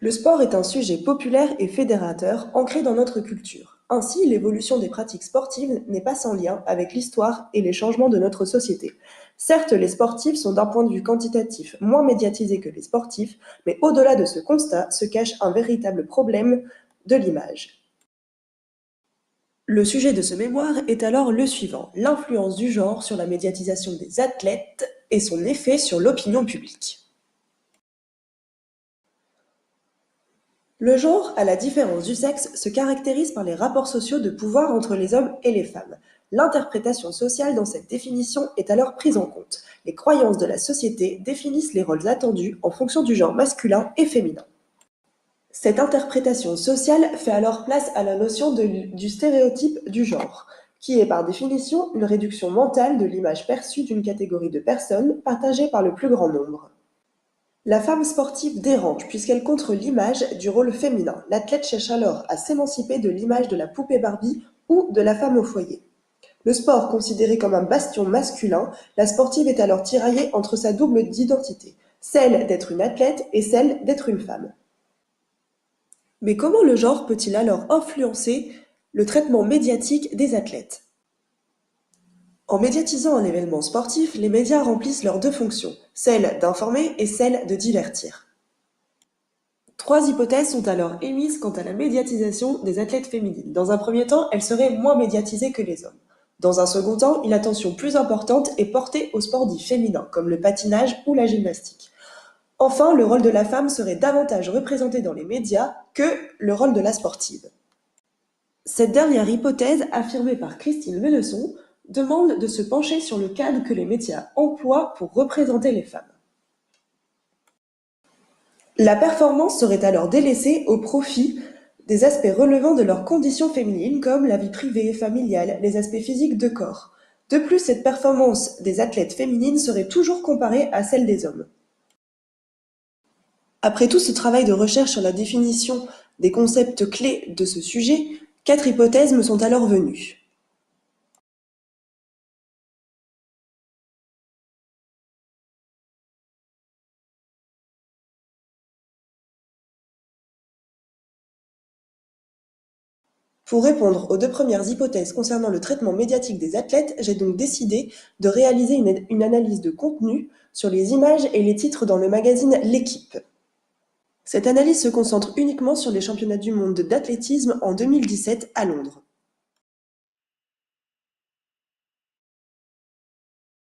Le sport est un sujet populaire et fédérateur ancré dans notre culture. Ainsi, l'évolution des pratiques sportives n'est pas sans lien avec l'histoire et les changements de notre société. Certes, les sportifs sont d'un point de vue quantitatif moins médiatisés que les sportifs, mais au-delà de ce constat se cache un véritable problème de l'image. Le sujet de ce mémoire est alors le suivant: l'influence du genre sur la médiatisation des athlètes et son effet sur l'opinion publique. Le genre, à la différence du sexe, se caractérise par les rapports sociaux de pouvoir entre les hommes et les femmes. L'interprétation sociale dans cette définition est alors prise en compte. Les croyances de la société définissent les rôles attendus en fonction du genre masculin et féminin. Cette interprétation sociale fait alors place à la notion du stéréotype du genre, qui est par définition une réduction mentale de l'image perçue d'une catégorie de personnes partagée par le plus grand nombre. La femme sportive dérange puisqu'elle contre l'image du rôle féminin. L'athlète cherche alors à s'émanciper de l'image de la poupée Barbie ou de la femme au foyer. Le sport considéré comme un bastion masculin, la sportive est alors tiraillée entre sa double identité, celle d'être une athlète et celle d'être une femme. Mais comment le genre peut-il alors influencer le traitement médiatique des athlètes? En médiatisant un événement sportif, les médias remplissent leurs deux fonctions, celle d'informer et celle de divertir. Trois hypothèses sont alors émises quant à la médiatisation des athlètes féminines. Dans un premier temps, elles seraient moins médiatisées que les hommes. Dans un second temps, une attention plus importante est portée aux sports dits féminins, comme le patinage ou la gymnastique. Enfin, le rôle de la femme serait davantage représenté dans les médias que le rôle de la sportive. Cette dernière hypothèse, affirmée par Christine Vennesson, demande de se pencher sur le cadre que les médias emploient pour représenter les femmes. La performance serait alors délaissée au profit des aspects relevant de leurs conditions féminines comme la vie privée, familiale, les aspects physiques de corps. De plus, cette performance des athlètes féminines serait toujours comparée à celle des hommes. Après tout ce travail de recherche sur la définition des concepts clés de ce sujet, 4 hypothèses me sont alors venues. Pour répondre aux 2 premières hypothèses concernant le traitement médiatique des athlètes, j'ai donc décidé de réaliser une analyse de contenu sur les images et les titres dans le magazine L'Équipe. Cette analyse se concentre uniquement sur les championnats du monde d'athlétisme en 2017 à Londres.